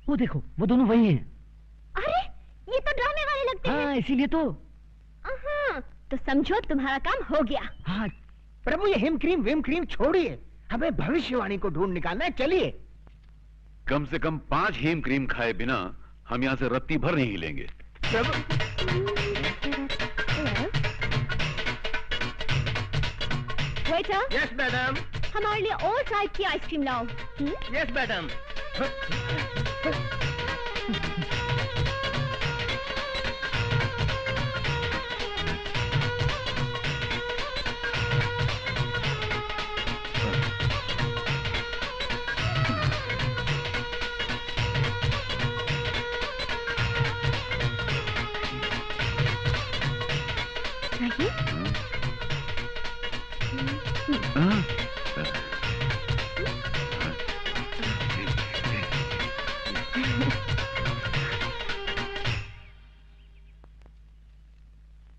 वो देखो, वो दोनों वही हैं। अरे ये तो ड्रामे वाले लगते हैं। हाँ, इसीलिए तो। तो समझो तुम्हारा काम हो गया। हाँ प्रभु, ये हिम क्रीम विम क्रीम छोड़िए, हमें भविष्यवाणी को ढूंढ निकालना है। चलिए। कम से कम 5 हेम क्रीम खाए बिना हम यहाँ से रत्ती भर नहीं हिलेंगे। प्रभु। वेटर। Yes madam. हमारे लिए और टाइप की आइसक्रीम लाओ। Yes madam.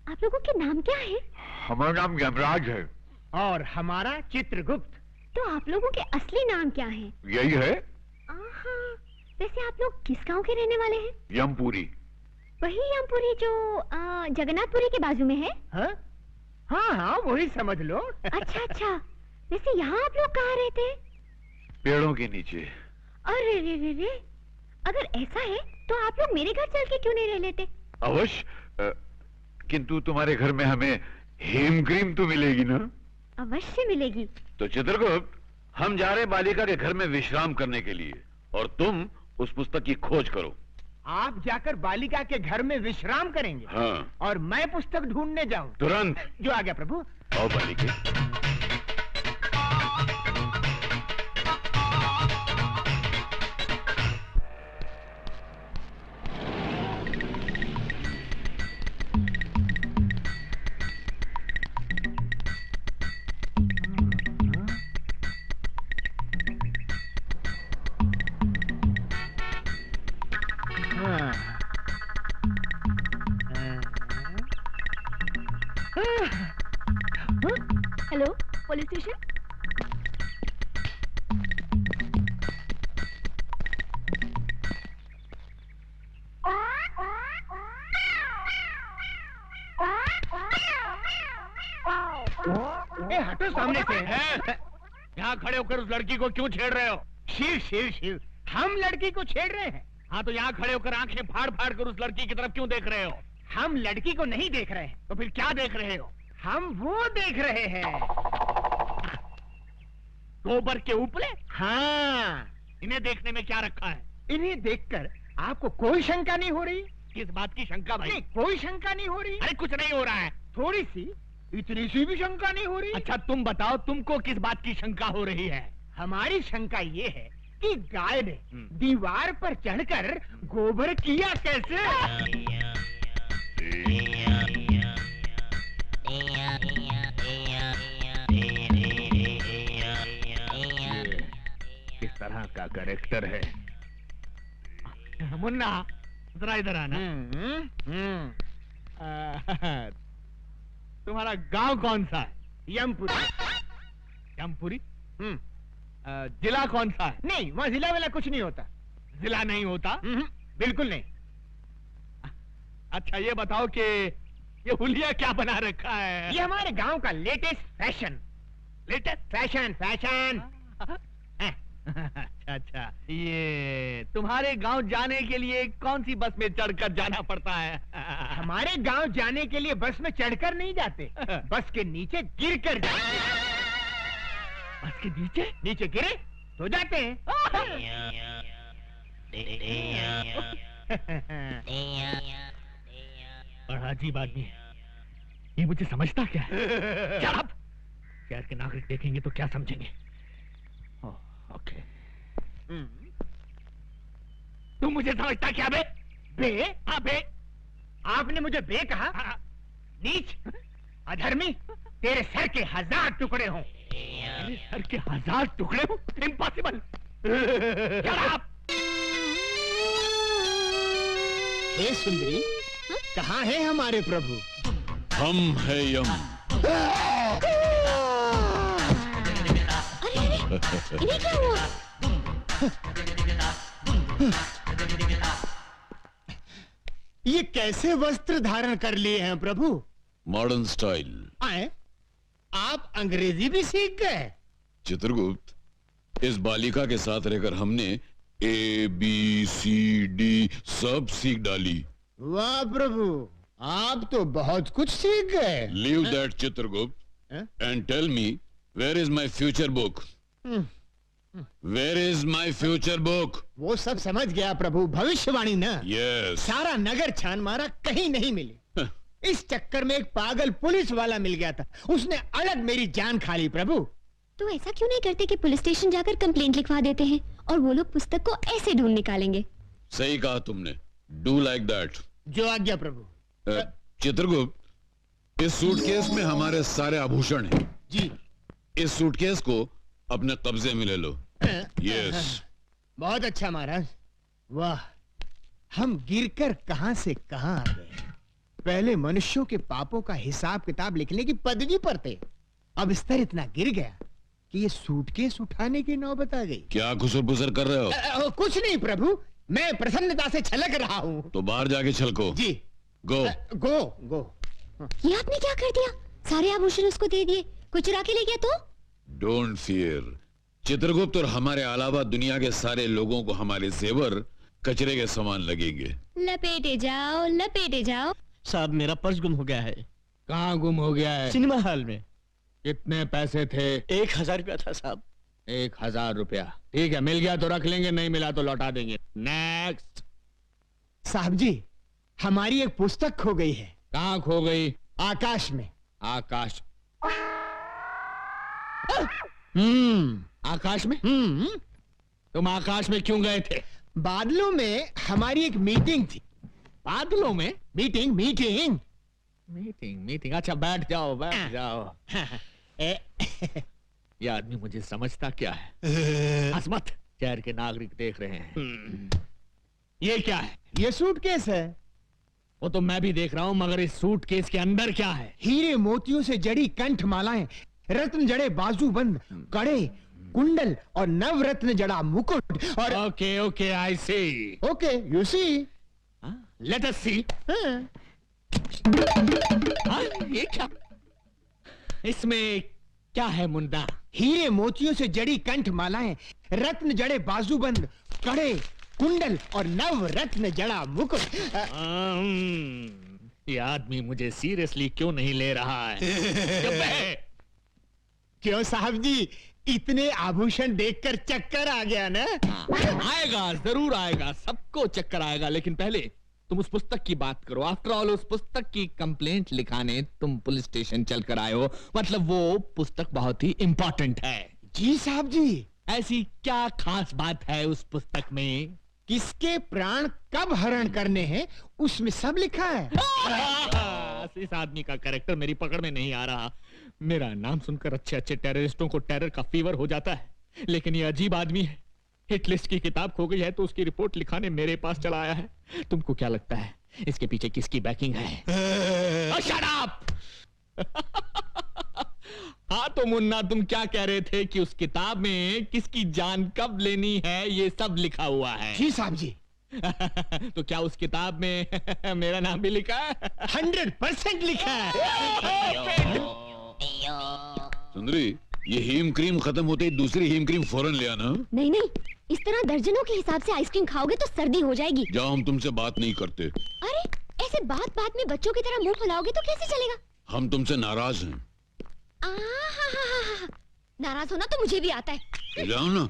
आप लोगों के नाम क्या है? हमारा नाम यमराज है। और हमारा चित्रगुप्त। तो आप लोगों के असली नाम क्या है? यही है। वैसे आप लोग किस गांव के रहने वाले हैं? यमपुरी। वही यमपुरी जो जगन्नाथपुरी के बाजू में है? हाँ हाँ, वही समझ लो। अच्छा अच्छा। वैसे यहाँ आप लोग कहाँ रहते हैं? पेड़ों के नीचे। अरे रे रे रे, अगर ऐसा है तो आप लोग मेरे घर चल के क्यों नहीं रह लेते? अवश्य, किंतु तुम्हारे घर में हमें हेम क्रीम तो मिलेगी ना? अवश्य मिलेगी। तो चित्रगुप्त, हम जा रहे बालिका के घर में विश्राम करने के लिए, और तुम उस पुस्तक की खोज करो। आप जाकर बालिका के घर में विश्राम करेंगे? हाँ। और मैं पुस्तक ढूंढने जाऊं? तुरंत। जो आ गया प्रभु। आओ बालिके। Hello, police station. हटो सामने से। यहाँ खड़े होकर उस लड़की को क्यों छेड़ रहे हो? शिव शिव शिव, हम लड़की को छेड़ रहे हैं। हाँ, तो यहाँ खड़े होकर आंखें फाड़ फाड़ कर उस लड़की की तरफ क्यों देख रहे हो? हम लड़की को नहीं देख रहे हैं। तो फिर क्या देख रहे हो? हम वो देख रहे हैं। गोबर के उपले? हाँ। इन्हें देखने में क्या रखा है? इन्हें देखकर आपको कोई शंका नहीं हो रही? किस बात की शंका भाई? नहीं, कोई शंका नहीं हो रही। अरे कुछ नहीं हो रहा है। थोड़ी सी, इतनी सी भी शंका नहीं हो रही। अच्छा तुम बताओ, तुमको किस बात की शंका हो रही है? हमारी शंका ये है कि गाय ने दीवार पर चढ़कर गोबर किया कैसे? किस तरह का कैरेक्टर है? मुन्ना, जरा इधर आना। तुम्हारा गांव कौन सा है? यमपुरी। यमपुरी? जिला कौन सा है? नहीं, वहाँ जिला वाला कुछ नहीं होता। जिला नहीं होता? बिल्कुल नहीं। अच्छा ये बताओ कि ये हुलिया क्या बना रखा है? ये हमारे गांव का latest fashion. Latest fashion fashion. अच्छा अच्छा, ये तुम्हारे गांव जाने के लिए कौन सी बस में चढ़कर जाना पड़ता है? हमारे गांव जाने के लिए बस में चढ़कर नहीं जाते, बस के नीचे गिर कर जाते। बस के नीचे? नीचे गिरे तो जाते हैं। बड़ा अजीब आदमी है ये, मुझे समझता क्या है? शहर के नागरिक देखेंगे तो क्या समझेंगे? ओके। तुम मुझे समझता क्या बे? बे? हाँ बे। आपने मुझे बे कहा? नीच, अधर्मी, तेरे सर के 1000 टुकड़े हों। मेरे सर के 1000 टुकड़े हों? इम्पॉसिबल। हे सुंदरी, कहाँ है हमारे प्रभु? हम है यम। इन्हें क्या हुआ? ये कैसे वस्त्र धारण कर लिए हैं प्रभु? Modern style. आए? आप अंग्रेजी भी सीख गए? चित्रगुप्त, इस बालिका के साथ रहकर हमने ABCD सब सीख डाली। वाह प्रभु, आप तो बहुत कुछ सीख गए। Leave that Chitragupta and tell me, where is my future book? Where is my future book? वो सब समझ गया प्रभु, भविष्यवाणी ना। यस। सारा नगर छान मारा, कहीं नहीं मिली। इस चक्कर में एक पागल पुलिस वाला मिल गया था, उसने अलग मेरी जान खा ली प्रभु। तो ऐसा क्यों नहीं करते कि पुलिस स्टेशन जाकर कंप्लेंट लिखवा देते हैं और वो लोग पुस्तक को ऐसे ढूंढ निकालेंगे। सही कहा तुमने, डू लाइक दैट। जो आज्ञा प्रभु। चित्रगुप्त, इस सूटकेस में हमारे सारे आभूषण हैं। जी। इस सूटकेस को अपने कब्जे में ले लो। यस। बहुत अच्छा महाराज। वाह, हम गिरकर कहां से कहां आ गए। पहले मनुष्यों के पापों का हिसाब किताब लिखने की पदवी पर थे, अब स्तर इतना गिर गया कि ये सूटकेस उठाने की नौबत आ गई। क्या खुसर-पुसर कर रहे हो? कुछ नहीं प्रभु, मैं प्रसन्नता से छलक रहा हूँ। तो बाहर जाके छलको। जी। गो। गो गो। ये आपने क्या कर दिया? सारे आभूषण उसको दे दिए, कुछ चुरा के ले गया तो? डोंट फियर चित्रगुप्त, और हमारे अलावा दुनिया के सारे लोगों को हमारे जेवर कचरे के समान लगेंगे। लपेटे जाओ, लपेटे जाओ। साहब, मेरा पर्स गुम हो गया है। कहाँ गुम हो गया है? सिनेमा हॉल में। कितने पैसे थे? 1000 रुपया था साहब। 1000 रुपया? ठीक है, मिल गया तो रख लेंगे, नहीं मिला तो लौटा देंगे। नेक्स्ट। साहब जी, हमारी एक पुस्तक खो गई है। कहाँ खो गई? आकाश में। आकाश? आकाश में? तुम आकाश में क्यों गए थे? बादलों में हमारी एक मीटिंग थी। बादलों में? Meeting meeting meeting meeting. अच्छा, बैठ जाओ, बैठ जाओ। ये आदमी मुझे समझता क्या है? हंस मत, शहर के नागरिक देख रहे हैं। ये क्या है? ये सूटकेस है। वो तो मैं भी देख रहा हूँ, मगर इस सूटकेस के अंदर क्या है? हीरे मोतियों से जड़ी कंठ मालाएं, रत्न जड़े बाजूबंद, कड़े, कुंडल और नवरत्न जड़ा मुकुट और okay okay, I see. Okay, you see. Let us see. ये क्या? इसमें क्या है मुन्ना? हीरे मोतियों से जड़ी कंठ मालाएं, रत्न जड़े बाजूबंद, कड़े, कुंडल और नवरत्न जड़ा मुकुट। ये आदमी मुझे सीरियसली क्यों नहीं ले रहा है? क्यों साहब जी, इतने आभूषण देखकर चक्कर आ गया ना? आएगा, जरूर आएगा, सबको चक्कर आएगा, लेकिन पहले तुम उस पुस्तक की बात करो। आफ्टर ऑल, उस पुस्तक की कंप्लेंट लिखाने तुम पुलिस स्टेशन चलकर आए हो, मतलब वो पुस्तक बहुत ही इंपॉर्टेंट है। जी साहब जी। ऐसी क्या खास बात है उस पुस्तक में? किसके प्राण कब हरण करने हैं, उसमें सब लिखा है। इस आदमी का कैरेक्टर मेरी पकड़ में नहीं आ रहा। मेरा नाम सुनकर अच्छे अच्छे टेररिस्टों को टेरर का फीवर हो जाता है, लेकिन ये अजीब आदमी है। हिट लिस्ट की किताब खो गई है तो उसकी रिपोर्ट लिखाने मेरे पास चला आया है। तुमको क्या लगता है इसके पीछे किसकी बैकिंग है? Shut up! हाँ तो मुन्ना, तुम क्या कह रहे थे कि उस किताब में किसकी जान कब लेनी है ये सब लिखा हुआ है? जी साहब जी। तो क्या उस किताब में मेरा नाम भी लिखा है? 100% लिखा है। सुंदरी, ये हीम क्रीम खत्म होते ही दूसरी हीम क्रीम फौरन ले आना। नहीं नहीं, इस तरह दर्जनों के हिसाब से आइसक्रीम खाओगे तो सर्दी हो जाएगी। जाओ, हम तुमसे बात नहीं करते। अरे, ऐसे बात बात में बच्चों की तरह मुंह फुलाओगे तो कैसे चलेगा? हम तुमसे नाराज हैं। नाराज होना तो मुझे भी आता है। ले जाओ ना।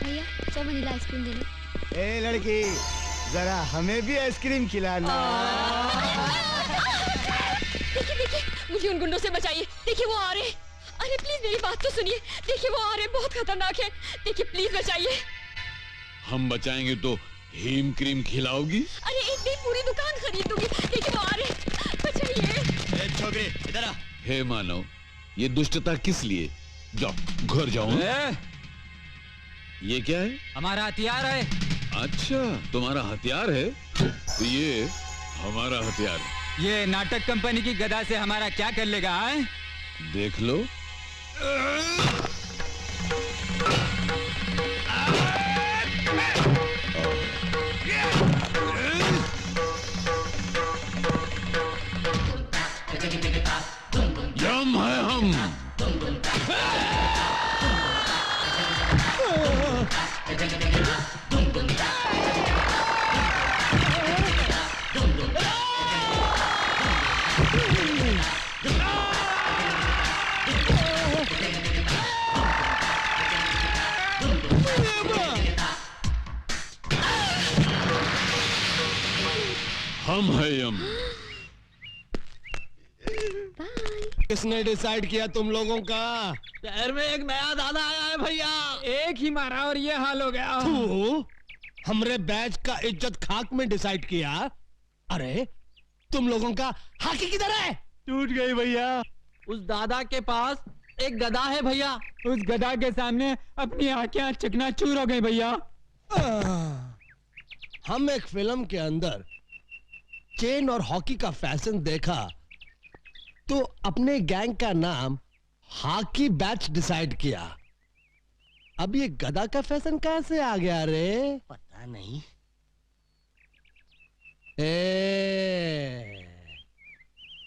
भैया, 100 वनीला आइसक्रीम दे दो। ए लड़की, जरा हमें भी आइसक्रीम खिलाना। देखिए देखिए, मुझे उन गुंडों से बचाइए। देखिए वो आ रहे हैं। अरे प्लीज मेरी बात तो सुनिए। देखिए वो आ रहे हैं, बहुत खतरनाक है। देखिए प्लीज बचाइए। हम बचाएंगे तो हीम क्रीम खिलाओगी? अरे एक नहीं, पूरी दुकान खरीद दूंगी। देखिए वो आ रहे हैं, बचाइए। छोकरे इधर आ। हे मानव, ये दुष्टता किस लिए? जाओ, घर जाओ। ये क्या है? हमारा हथियार है। अच्छा, तुम्हारा हथियार है? तो ये हमारा हथियार है। ये नाटक कंपनी की गदा से हमारा क्या कर लेगा है? देख लो, यम है हम। हम है यम। किसने डिसाइड किया तुम लोगों का? शहर में एक नया दादा आया है भैया। एक ही मारा और ये हाल हो गया। तू हमरे बैच का इज्जत खाक में डिसाइड किया। अरे तुम लोगों का हाकी किधर है? टूट गई भैया। उस दादा के पास एक गदा है भैया। उस गधा के सामने अपनी आंखें चकनाचूर हो गई भैया। हम एक फिल्म के अंदर चेन और हॉकी का फैशन देखा तो अपने गैंग का नाम हॉकी बैच डिसाइड किया। अब ये गधा का फैशन कहां से आ गया रे? पता नहीं।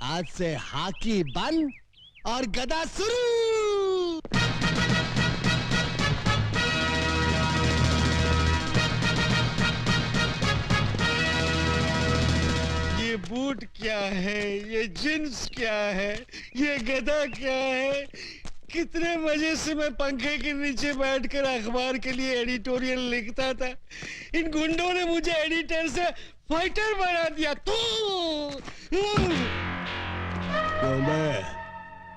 आज से हॉकी बंद और गधा शुरू। ये बूट क्या है, ये जींस क्या है, ये गधा क्या है? कितने मजे से मैं पंखे के नीचे बैठकर अखबार के लिए एडिटोरियल लिखता था। इन गुंडों ने मुझे एडिटर से फाइटर बना दिया।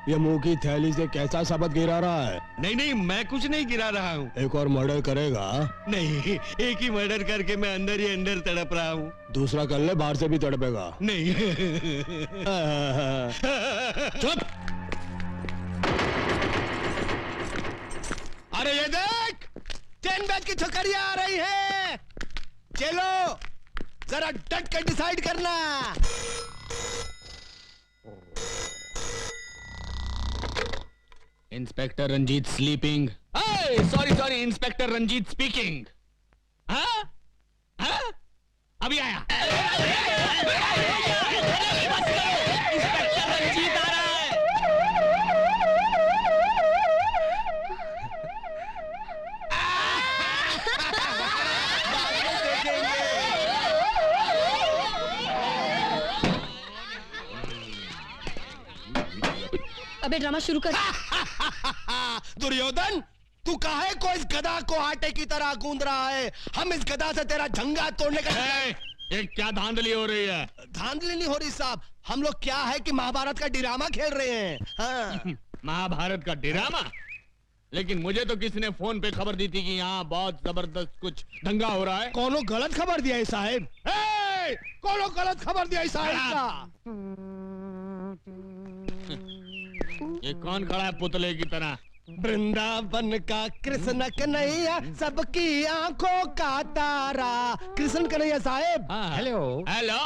ये मुंह की थैली से कैसा शब्द गिरा रहा है? नहीं नहीं, मैं कुछ नहीं गिरा रहा हूँ। एक और मर्डर करेगा? नहीं, एक ही मर्डर करके मैं अंदर ही अंदर तड़प रहा हूँ। दूसरा कर ले, बाहर से भी तड़पेगा। नहीं। चुप। अरे ये देख, 10 बैच की छोकरियां आ रही है। चलो जरा डट कर डिसाइड करना। Inspector Ranjit sleeping. Sorry inspector Ranjit speaking. हाँ? हाँ? अभी आया। इंस्पेक्टर रंजीत आ रहा है। अबे ड्रामा शुरू कर। दुर्योधन, तू काहे को इस गधा को आटे की तरह गूंद रहा है? हम इस गधा से तेरा झंगा तोड़ने का। ये क्या धांधली हो रही है? धांधली नहीं हो रही साहब, हम लोग क्या है कि महाभारत का ड्रामा खेल रहे हैं। हाँ। महाभारत का ड्रामा? लेकिन मुझे तो किसी ने फोन पे खबर दी थी कि यहाँ बहुत जबरदस्त कुछ दंगा हो रहा है। कोनो गलत खबर दिया है साहब। कोनो गलत खबर दिया है साहब। ये कौन खड़ा है पुतले की तरह? वृंदावन का कृष्ण कन्हैया, सबकी आंखों का तारा। कृष्ण कन्हैया साहब। Hello hello.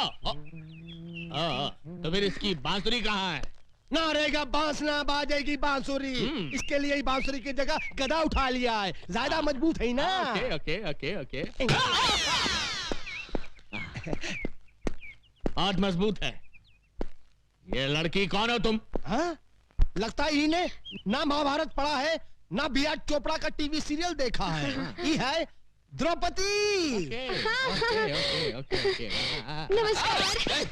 तो फिर इसकी बांसुरी कहाँ है? ना रहेगा बांस ना बाजेगी बांसुरी। इसके लिए ही बांसुरी की जगह गधा उठा लिया है, ज्यादा मजबूत है ना। Okay okay okay okay. बहुत मजबूत है। ये लड़की कौन हो तुम? हाँ? लगता ही ने ना महाभारत पढ़ा है, ना बी.आर. चोपड़ा का टीवी सीरियल देखा है। ये है द्रौपदी। नमस्कार।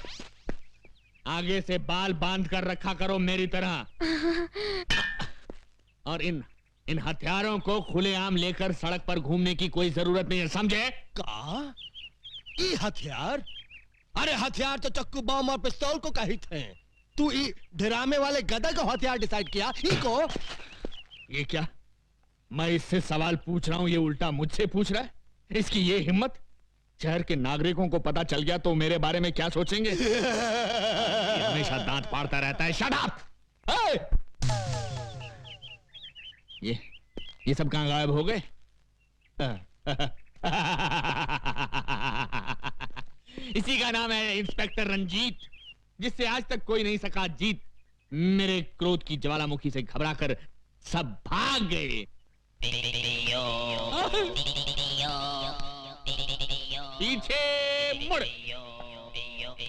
आगे से बाल बांध कर रखा करो मेरी तरह। और इन हथियारों को खुलेआम लेकर सड़क पर घूमने की कोई जरूरत नहीं है, समझे? का? ये हथियार? अरे हथियार तो चक्कू, बम और पिस्तौल को कही थे। तू ड्रामे वाले गधा को हथियार डिसाइड किया? इको? ये क्या? मैं इससे सवाल पूछ रहा हूं, ये उल्टा मुझसे पूछ रहा है। इसकी ये हिम्मत! शहर के नागरिकों को पता चल गया तो मेरे बारे में क्या सोचेंगे? ये हमेशा दांत फाड़ता रहता है। Shut up! ये सब कहां गायब हो गए? इसी का नाम है इंस्पेक्टर रंजीत, जिससे आज तक कोई नहीं सका जीत। मेरे क्रोध की ज्वालामुखी से घबराकर सब भाग गए। पीछे मुड़।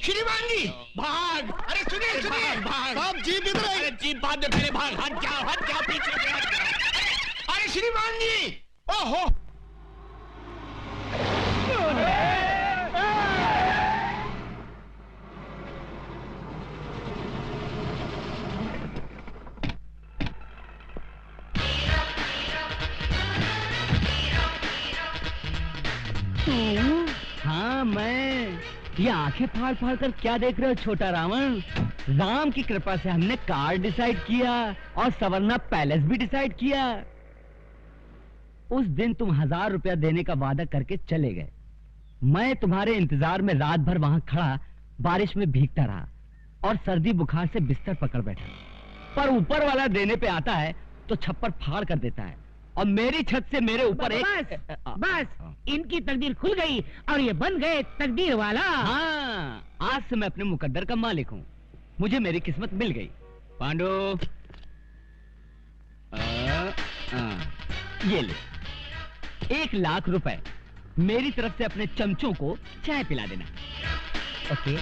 श्रीमान जी भाग। अरे सुनिए सुनिए भाग। साहब जीप इधर अरे जीप बाद में, पहले भाग। हट जाओ पीछे से हट जाओ। अरे श्रीमान जी ओहो हाँ मैं। ये आंखें फाड़ फाड़ कर क्या देख रहे हो छोटा रावण? राम की कृपा से हमने कार डिसाइड किया और सवर्णा पैलेस भी डिसाइड किया। उस दिन तुम 1000 रुपया देने का वादा करके चले गए। मैं तुम्हारे इंतजार में रात भर वहां खड़ा बारिश में भीगता रहा और सर्दी बुखार से बिस्तर पकड़ बैठा। पर ऊपर वाला देने पे आता है तो छप्पर फाड़ कर देता है और मेरी छत से मेरे ऊपर बस इनकी तकदीर खुल गई और ये बन गए तकदीर वाला। हाँ, आज से मैं अपने मुकद्दर का मालिक हूँ। मुझे मेरी किस्मत मिल गई। पांडु ये ले 1 लाख रुपए मेरी तरफ से अपने चमचों को चाय पिला देना। ओके?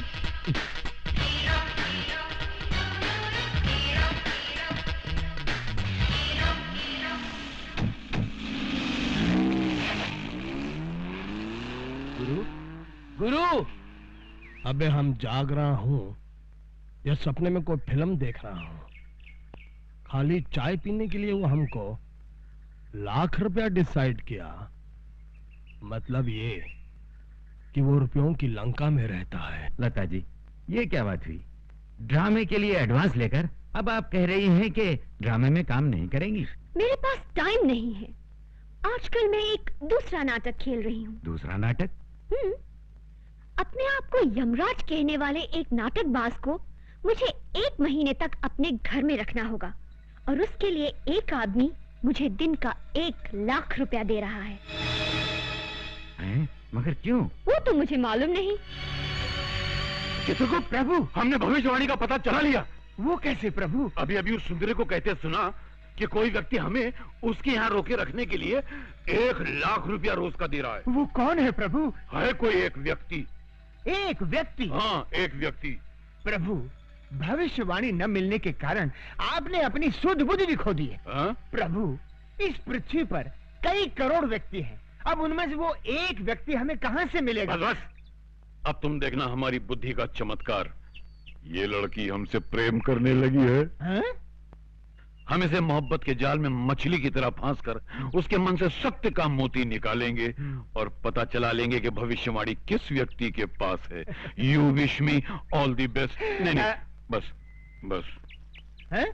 गुरु अबे हम जाग रहा हूँ या सपने में कोई फिल्म देख रहा हूँ? खाली चाय पीने के लिए वो हमको 1 लाख रुपया डिसाइड किया। मतलब ये कि वो रुपयों की लंका में रहता है। लता जी, ये क्या बात हुई? ड्रामे के लिए एडवांस लेकर अब आप कह रही हैं कि ड्रामे में काम नहीं करेंगी? मेरे पास टाइम नहीं है। आजकल मैं एक दूसरा नाटक खेल रही हूँ। दूसरा नाटक? अपने आप को यमराज कहने वाले एक नाटकबाज को मुझे 1 महीने तक अपने घर में रखना होगा और उसके लिए एक आदमी मुझे दिन का 1 लाख रुपया दे रहा है। मगर क्यों? वो तो मुझे मालूम नहीं। चित्रगुप्त प्रभु, हमने भविष्यवाणी का पता चला लिया। वो कैसे प्रभु? अभी अभी उस सुंदरी को कहते सुना कि कोई व्यक्ति हमें उसके यहाँ रोके रखने के लिए 1 लाख रुपया रोज का दे रहा है। वो कौन है प्रभु? है कोई एक व्यक्ति। एक व्यक्ति? हाँ, एक व्यक्ति। प्रभु, भविष्यवाणी न मिलने के कारण आपने अपनी सुध बुद्धि भी खो दी है। प्रभु, इस पृथ्वी पर कई करोड़ व्यक्ति हैं। अब उनमें से वो एक व्यक्ति हमें कहां से मिलेगा? बस, अब तुम देखना हमारी बुद्धि का चमत्कार। ये लड़की हमसे प्रेम करने लगी है। हम इसे मोहब्बत के जाल में मछली की तरह फांसकर उसके मन से सत्य का मोती निकालेंगे और पता चला लेंगे कि भविष्यवाणी किस व्यक्ति के पास है। You wish me all the best. नहीं, बस। हैं?